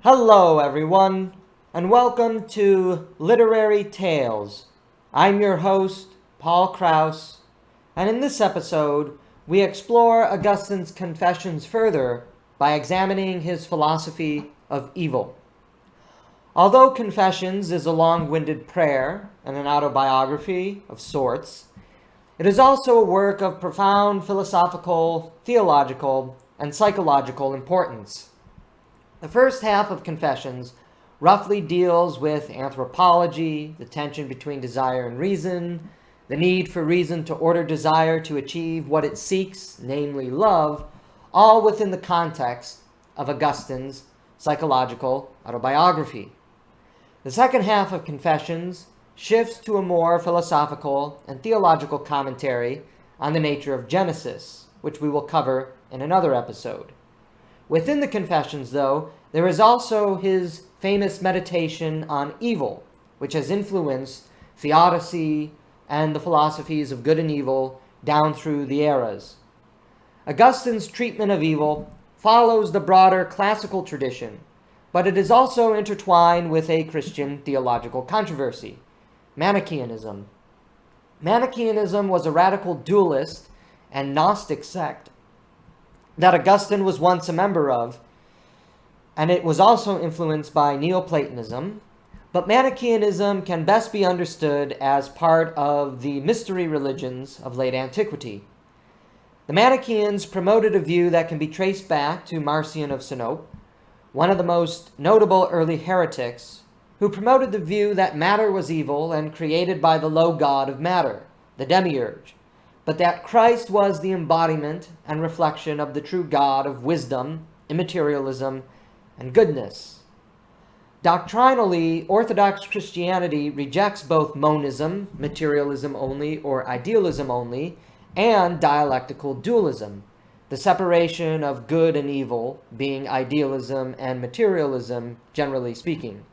Hello, everyone, and welcome to Literary Tales. I'm your host, Paul Krause, and in this episode, we explore Augustine's Confessions further by examining his philosophy of evil. Although Confessions is a long-winded prayer and an autobiography of sorts, it is also a work of profound philosophical, theological, and psychological importance. The first half of Confessions roughly deals with anthropology, the tension between desire and reason, the need for reason to order desire to achieve what it seeks, namely love, all within the context of Augustine's psychological autobiography. The second half of Confessions shifts to a more philosophical and theological commentary on the nature of Genesis, which we will cover in another episode. Within the Confessions, though, there is also his famous meditation on evil, which has influenced theodicy and the philosophies of good and evil down through the eras. Augustine's treatment of evil follows the broader classical tradition, but it is also intertwined with a Christian theological controversy, Manichaeanism. Manichaeanism was a radical dualist and Gnostic sect that Augustine was once a member of, and it was also influenced by Neoplatonism, but Manichaeanism can best be understood as part of the mystery religions of late antiquity. The Manichaeans promoted a view that can be traced back to Marcion of Sinope, one of the most notable early heretics, who promoted the view that matter was evil and created by the low god of matter, the demiurge, but that Christ was the embodiment and reflection of the true God of wisdom, immaterialism, and goodness. Doctrinally, Orthodox Christianity rejects both monism, materialism only or idealism only, and dialectical dualism, the separation of good and evil being idealism and materialism, generally speaking.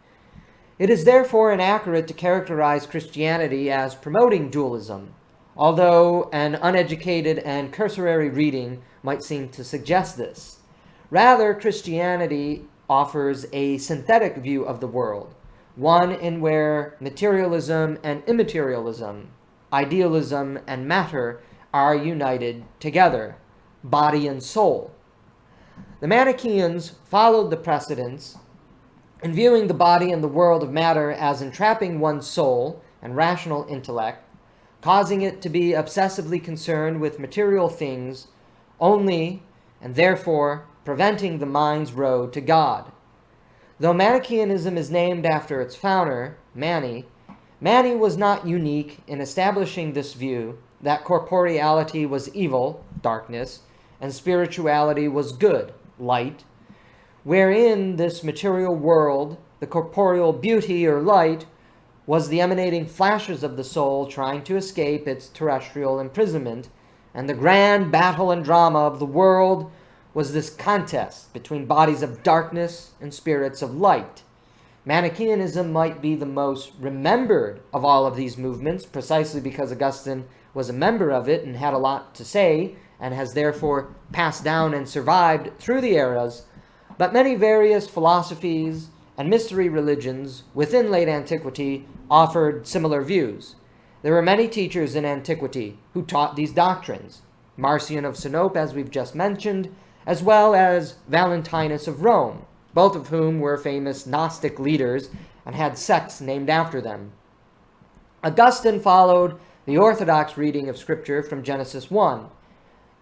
It is therefore inaccurate to characterize Christianity as promoting dualism, although an uneducated and cursory reading might seem to suggest this. Rather, Christianity offers a synthetic view of the world, one in where materialism and immaterialism, idealism and matter are united together, body and soul. The Manichaeans followed the precedents in viewing the body and the world of matter as entrapping one's soul and rational intellect, causing it to be obsessively concerned with material things only, and therefore preventing the mind's road to God. Though Manichaeanism is named after its founder, Mani was not unique in establishing this view that corporeality was evil, darkness, and spirituality was good, light, wherein this material world, the corporeal beauty or light, was the emanating flashes of the soul trying to escape its terrestrial imprisonment, and the grand battle and drama of the world was this contest between bodies of darkness and spirits of light. Manichaeanism might be the most remembered of all of these movements, precisely because Augustine was a member of it and had a lot to say, and has therefore passed down and survived through the eras, but many various philosophies and mystery religions within late antiquity offered similar views. There were many teachers in antiquity who taught these doctrines, Marcion of Sinope, as we've just mentioned, as well as Valentinus of Rome, both of whom were famous Gnostic leaders and had sects named after them. Augustine followed the orthodox reading of Scripture from Genesis 1.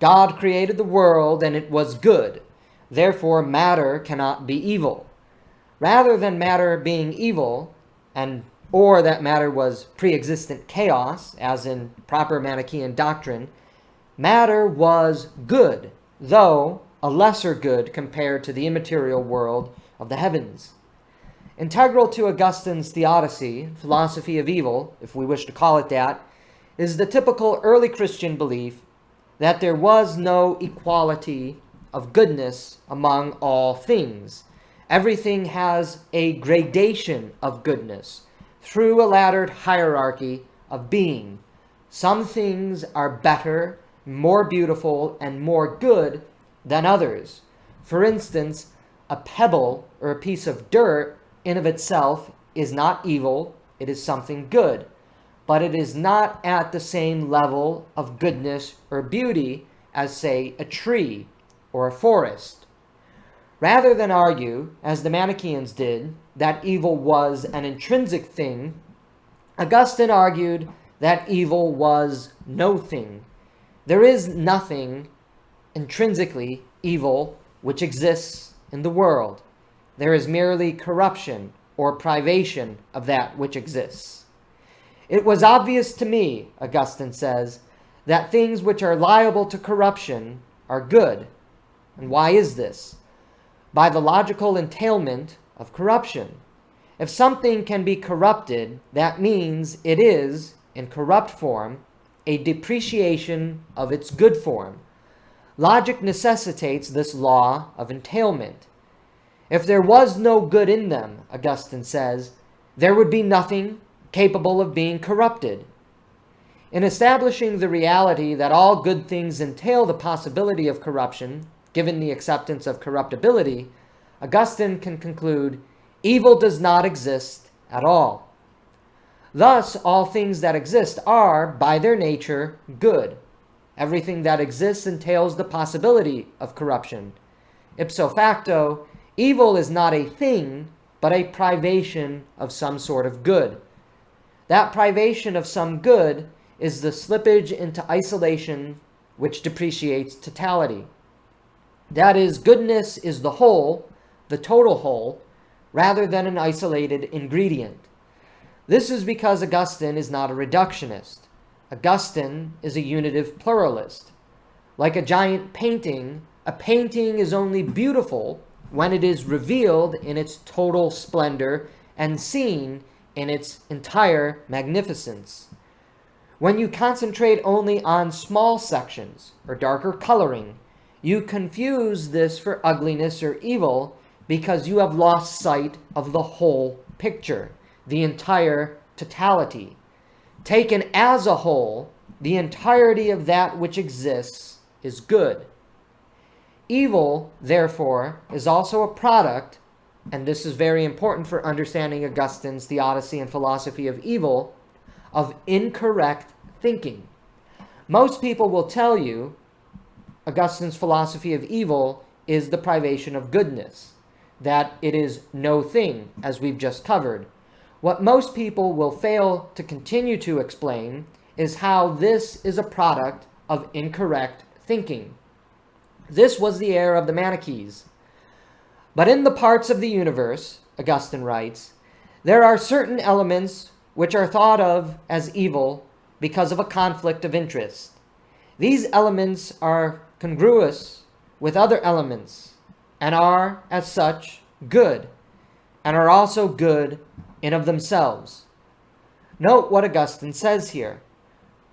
God created the world and it was good. Therefore, matter cannot be evil. Rather than matter being evil, or that matter was pre-existent chaos, as in proper Manichaean doctrine, matter was good, though a lesser good compared to the immaterial world of the heavens. Integral to Augustine's theodicy, philosophy of evil, if we wish to call it that, is the typical early Christian belief that there was no equality of goodness among all things. Everything has a gradation of goodness through a laddered hierarchy of being. Some things are better, more beautiful, and more good than others. For instance, a pebble or a piece of dirt in of itself is not evil, it is something good, but it is not at the same level of goodness or beauty as, say, a tree or a forest. Rather than argue, as the Manichaeans did, that evil was an intrinsic thing, Augustine argued that evil was no thing. There is nothing intrinsically evil which exists in the world. There is merely corruption or privation of that which exists. It was obvious to me, Augustine says, that things which are liable to corruption are good. And why is this? By the logical entailment of corruption. If something can be corrupted, that means it is, in corrupt form, a depreciation of its good form. Logic necessitates this law of entailment. If there was no good in them, Augustine says, there would be nothing capable of being corrupted. In establishing the reality that all good things entail the possibility of corruption, given the acceptance of corruptibility, Augustine can conclude, evil does not exist at all. Thus, all things that exist are, by their nature, good. Everything that exists entails the possibility of corruption. Ipso facto, evil is not a thing, but a privation of some sort of good. That privation of some good is the slippage into isolation which depreciates totality. That is, goodness is the whole, the total whole, rather than an isolated ingredient. This is because Augustine is not a reductionist. Augustine is a unitive pluralist. Like a giant painting, a painting is only beautiful when it is revealed in its total splendor and seen in its entire magnificence. When you concentrate only on small sections or darker coloring, you confuse this for ugliness or evil because you have lost sight of the whole picture, the entire totality. Taken as a whole, the entirety of that which exists is good. Evil, therefore, is also a product, and this is very important for understanding Augustine's theodicy and philosophy of evil, of incorrect thinking. Most people will tell you Augustine's philosophy of evil is the privation of goodness, that it is no thing, as we've just covered. What most people will fail to continue to explain is how this is a product of incorrect thinking. This was the error of the Manichaeans. But in the parts of the universe, Augustine writes, there are certain elements which are thought of as evil because of a conflict of interest. These elements are congruous with other elements and are, as such, good, and are also good in of themselves. Note what Augustine says here.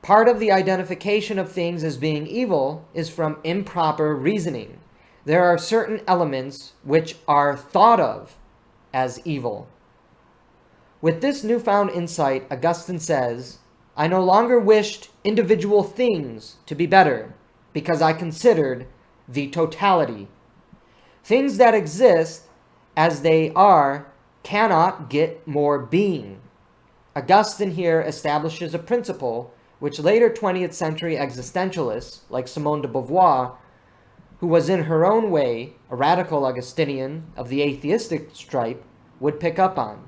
Part of the identification of things as being evil is from improper reasoning. There are certain elements which are thought of as evil. With this newfound insight, Augustine says, I no longer wished individual things to be better because I considered the totality. Things that exist as they are cannot get more being. Augustine here establishes a principle which later 20th century existentialists like Simone de Beauvoir, who was in her own way a radical Augustinian of the atheistic stripe, would pick up on.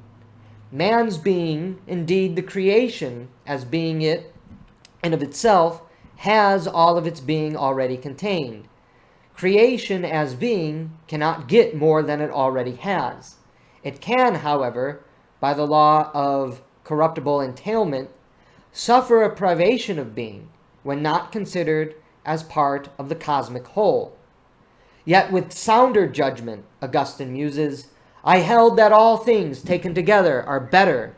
Man's being, indeed the creation as being it and of itself, has all of its being already contained. Creation as being cannot get more than it already has. It can, however, by the law of corruptible entailment, suffer a privation of being when not considered as part of the cosmic whole. Yet with sounder judgment, Augustine muses, I held that all things taken together are better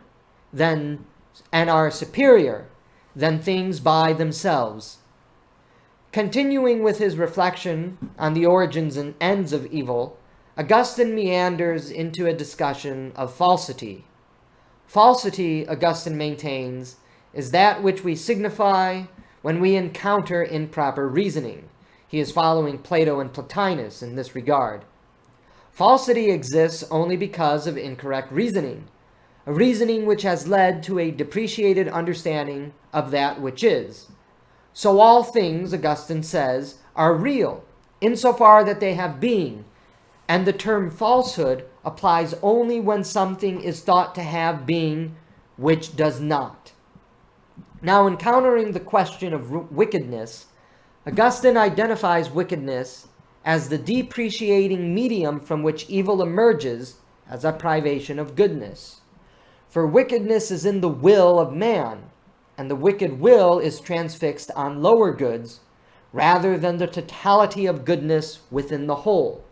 than and are superior than things by themselves. Continuing with his reflection on the origins and ends of evil, Augustine meanders into a discussion of falsity. Falsity, Augustine maintains, is that which we signify when we encounter improper reasoning. He is following Plato and Plotinus in this regard. Falsity exists only because of incorrect reasoning, a reasoning which has led to a depreciated understanding of that which is. So all things, Augustine says, are real, insofar that they have being, and the term falsehood applies only when something is thought to have being which does not. Now, encountering the question of wickedness, Augustine identifies wickedness as the depreciating medium from which evil emerges as a privation of goodness. For wickedness is in the will of man, and the wicked will is transfixed on lower goods, rather than the totality of goodness within the whole.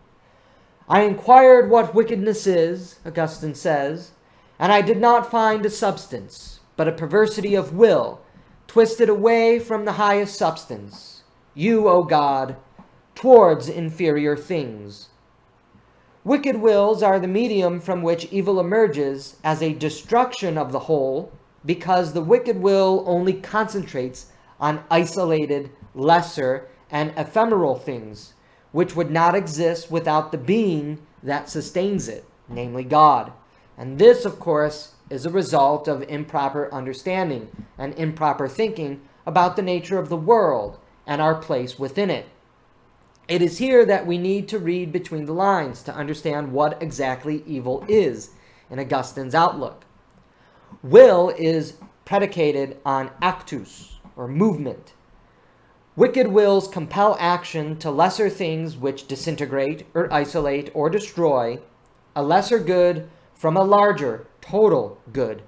I inquired what wickedness is, Augustine says, and I did not find a substance, but a perversity of will, twisted away from the highest substance, you, O God, towards inferior things. Wicked wills are the medium from which evil emerges as a destruction of the whole, because the wicked will only concentrates on isolated, lesser, and ephemeral things, which would not exist without the being that sustains it, namely God. And this, of course, is a result of improper understanding and improper thinking about the nature of the world and our place within it. It is here that we need to read between the lines to understand what exactly evil is in Augustine's outlook. Will is predicated on actus, or movement. Wicked wills compel action to lesser things which disintegrate or isolate or destroy a lesser good from a larger total good.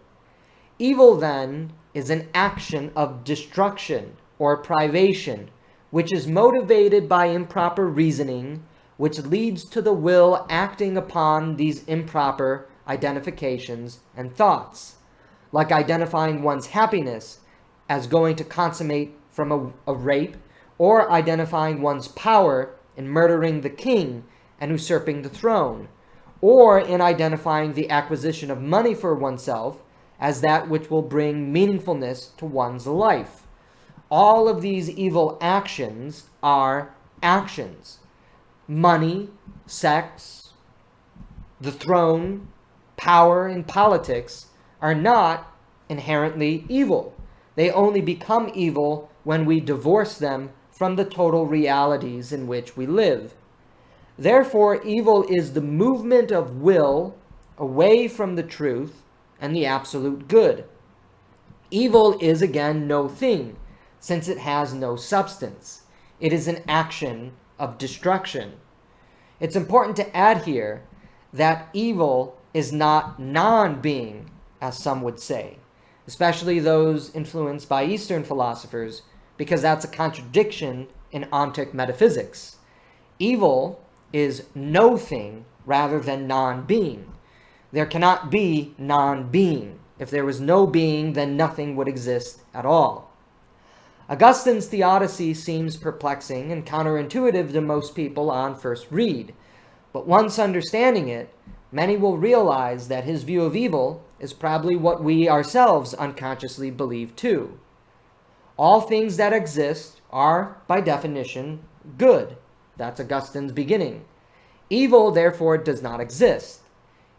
Evil, then, is an action of destruction or privation, which is motivated by improper reasoning, which leads to the will acting upon these improper identifications and thoughts, like identifying one's happiness as going to consummate from a rape, or identifying one's power in murdering the king and usurping the throne, or in identifying the acquisition of money for oneself as that which will bring meaningfulness to one's life. All of these evil actions are actions. Money, sex, the throne, power, and politics are not inherently evil. They only become evil when we divorce them from the total realities in which we live. Therefore, evil is the movement of will away from the truth and the absolute good. Evil is, again, no thing, since it has no substance. It is an action of destruction. It's important to add here that evil is not non-being, as some would say, especially those influenced by Eastern philosophers, because that's a contradiction in ontic metaphysics. Evil is no thing rather than non-being. There cannot be non-being. If there was no being, then nothing would exist at all. Augustine's theodicy seems perplexing and counterintuitive to most people on first read, but once understanding it, many will realize that his view of evil is probably what we ourselves unconsciously believe too. All things that exist are, by definition, good. That's Augustine's beginning. Evil, therefore, does not exist.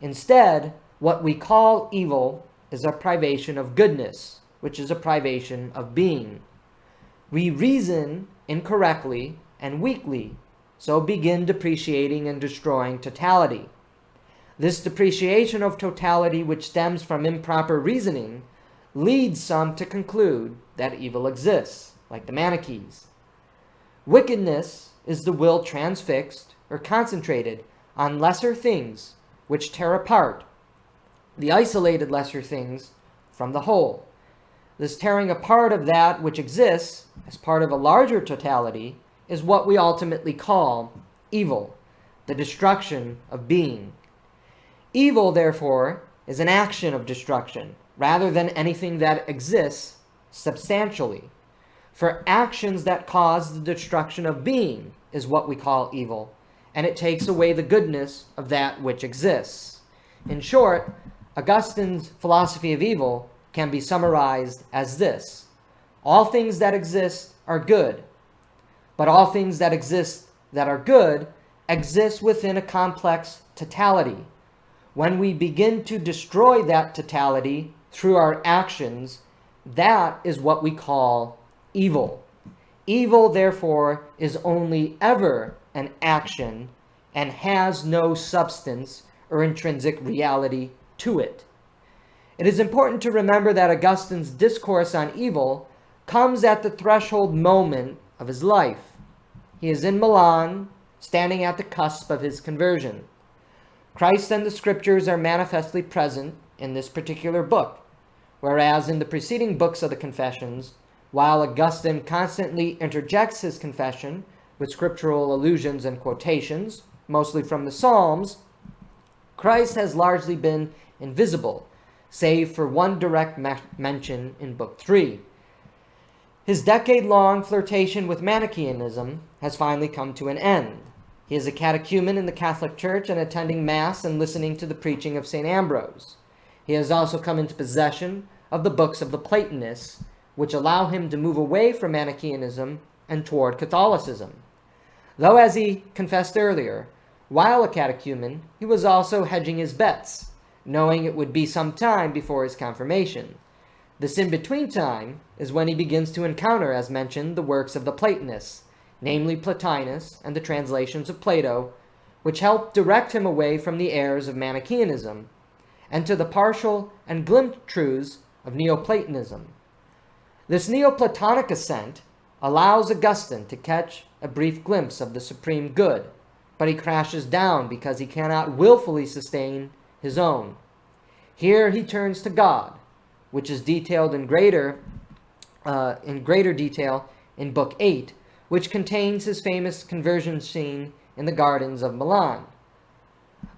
Instead, what we call evil is a privation of goodness, which is a privation of being. We reason incorrectly and weakly, so begin depreciating and destroying totality. This depreciation of totality, which stems from improper reasoning, leads some to conclude that evil exists, like the Manichaeans. Wickedness is the will transfixed or concentrated on lesser things which tear apart the isolated lesser things from the whole. This tearing apart of that which exists as part of a larger totality is what we ultimately call evil, the destruction of being. Evil, therefore, is an action of destruction rather than anything that exists substantially. For actions that cause the destruction of being is what we call evil, and it takes away the goodness of that which exists. In short, Augustine's philosophy of evil can be summarized as this: all things that exist are good, but all things that exist that are good exists within a complex totality. When we begin to destroy that totality through our actions, that is what we call evil. Evil, therefore, is only ever an action and has no substance or intrinsic reality to it. It is important to remember that Augustine's discourse on evil comes at the threshold moment of his life. He is in Milan, standing at the cusp of his conversion. Christ and the scriptures are manifestly present in this particular book, whereas in the preceding books of the Confessions, while Augustine constantly interjects his confession with scriptural allusions and quotations, mostly from the Psalms, Christ has largely been invisible, save for one direct mention in Book 3. His decade-long flirtation with Manichaeanism has finally come to an end. He is a catechumen in the Catholic Church and attending Mass and listening to the preaching of St. Ambrose. He has also come into possession of the books of the Platonists, which allow him to move away from Manichaeanism and toward Catholicism. Though, as he confessed earlier, while a catechumen, he was also hedging his bets, knowing it would be some time before his confirmation. This in-between time is when he begins to encounter, as mentioned, the works of the Platonists, namely Plotinus and the translations of Plato, which helped direct him away from the errors of Manichaeanism and to the partial and glimpsed truths of Neoplatonism. This Neoplatonic ascent allows Augustine to catch a brief glimpse of the supreme good, but he crashes down because he cannot willfully sustain his own. Here he turns to God, which is detailed in greater detail in Book 8, which contains his famous conversion scene in the gardens of Milan.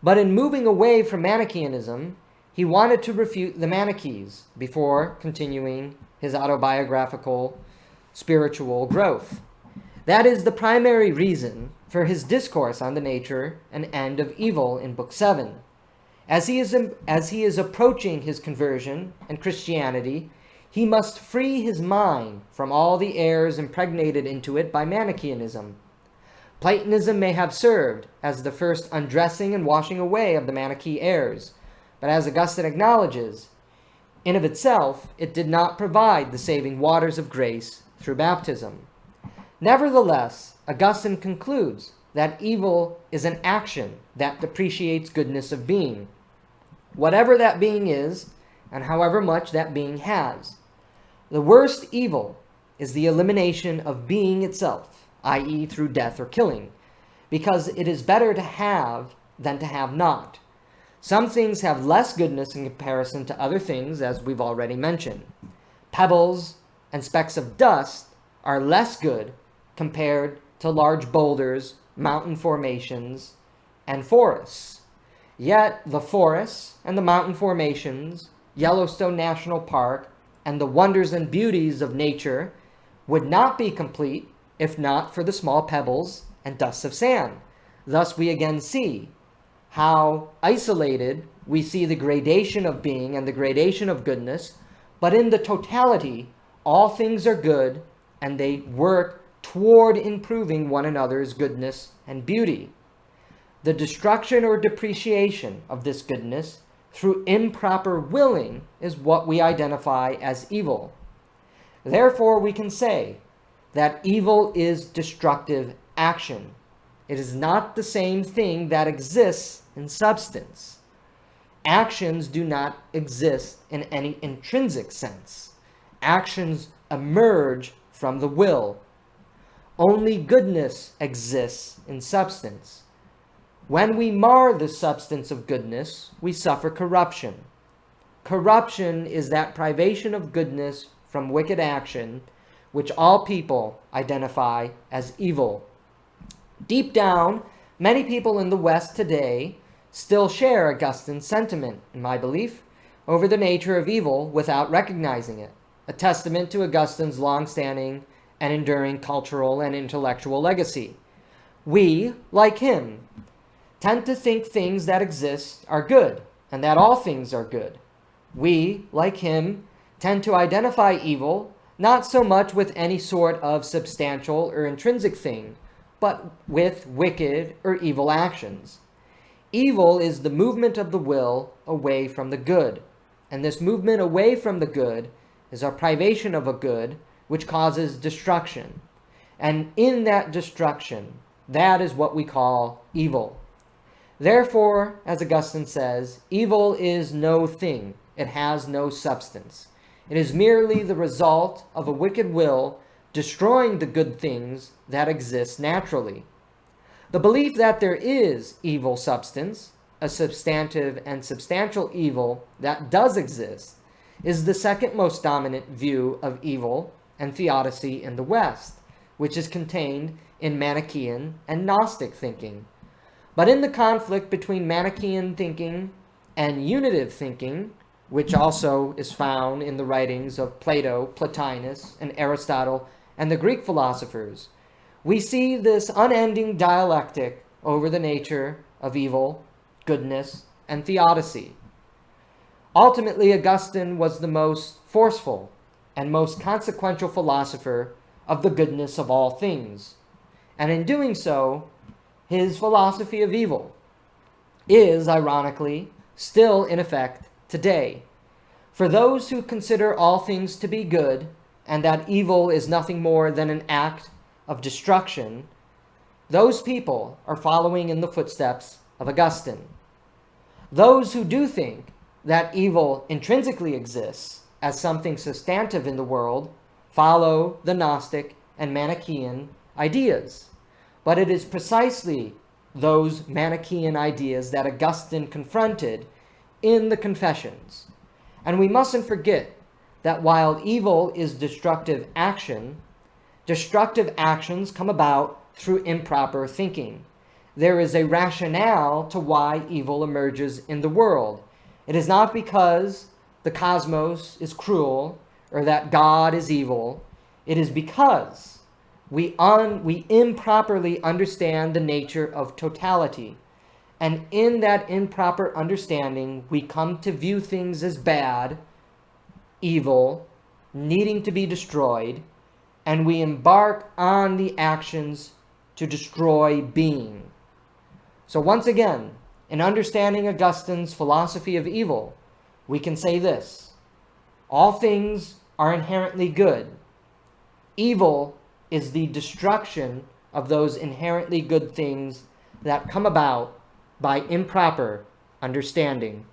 But in moving away from Manichaeanism, he wanted to refute the Manichees before continuing his autobiographical spiritual growth. That is the primary reason for his discourse on the nature and end of evil in Book 7. As he is approaching his conversion and Christianity, he must free his mind from all the errors impregnated into it by Manichaeanism. Platonism may have served as the first undressing and washing away of the Manichaean errors, but as Augustine acknowledges, in of itself, it did not provide the saving waters of grace through baptism. Nevertheless, Augustine concludes that evil is an action that depreciates goodness of being, whatever that being is, and however much that being has. The worst evil is the elimination of being itself, i.e. through death or killing, because it is better to have than to have not. Some things have less goodness in comparison to other things, as we've already mentioned. Pebbles and specks of dust are less good compared to large boulders, mountain formations, and forests. Yet the forests and the mountain formations, Yellowstone National Park, and the wonders and beauties of nature would not be complete if not for the small pebbles and dusts of sand. Thus we again see how isolated we see the gradation of being and the gradation of goodness, but in the totality, all things are good and they work toward improving one another's goodness and beauty. The destruction or depreciation of this goodness through improper willing is what we identify as evil. Therefore, we can say that evil is destructive action. It is not the same thing that exists in substance. Actions do not exist in any intrinsic sense. Actions emerge from the will. Only goodness exists in substance. When we mar the substance of goodness, we suffer corruption. Corruption is that privation of goodness from wicked action, which all people identify as evil. Deep down, many people in the West today still share Augustine's sentiment, in my belief, over the nature of evil without recognizing it, a testament to Augustine's long-standing and enduring cultural and intellectual legacy. We, like him, tend to think things that exist are good, and that all things are good. We, like him, tend to identify evil not so much with any sort of substantial or intrinsic thing, but with wicked or evil actions. Evil is the movement of the will away from the good. And this movement away from the good is our privation of a good, which causes destruction. And in that destruction, that is what we call evil. Therefore, as Augustine says, evil is no thing. It has no substance. It is merely the result of a wicked will destroying the good things that exist naturally. The belief that there is evil substance, a substantive and substantial evil that does exist, is the second most dominant view of evil and theodicy in the West, which is contained in Manichaean and Gnostic thinking. But in the conflict between Manichaean thinking and unitive thinking, which also is found in the writings of Plato, Plotinus, and Aristotle, and the Greek philosophers, we see this unending dialectic over the nature of evil, goodness, and theodicy. Ultimately, Augustine was the most forceful and most consequential philosopher of the goodness of all things. And in doing so, his philosophy of evil is, ironically, still in effect today. For those who consider all things to be good, and that evil is nothing more than an act of destruction, those people are following in the footsteps of Augustine. Those who do think that evil intrinsically exists as something substantive in the world follow the Gnostic and Manichaean ideas. But it is precisely those Manichaean ideas that Augustine confronted in the Confessions. And we mustn't forget that while evil is destructive actions come about through improper thinking. There is a rationale to why evil emerges in the world. It is not because the cosmos is cruel or that God is evil. It is because we improperly understand the nature of totality. And in that improper understanding, we come to view things as bad, evil, needing to be destroyed, and we embark on the actions to destroy being. So once again, in understanding Augustine's philosophy of evil, we can say this: all things are inherently good. Evil is the destruction of those inherently good things that come about by improper understanding.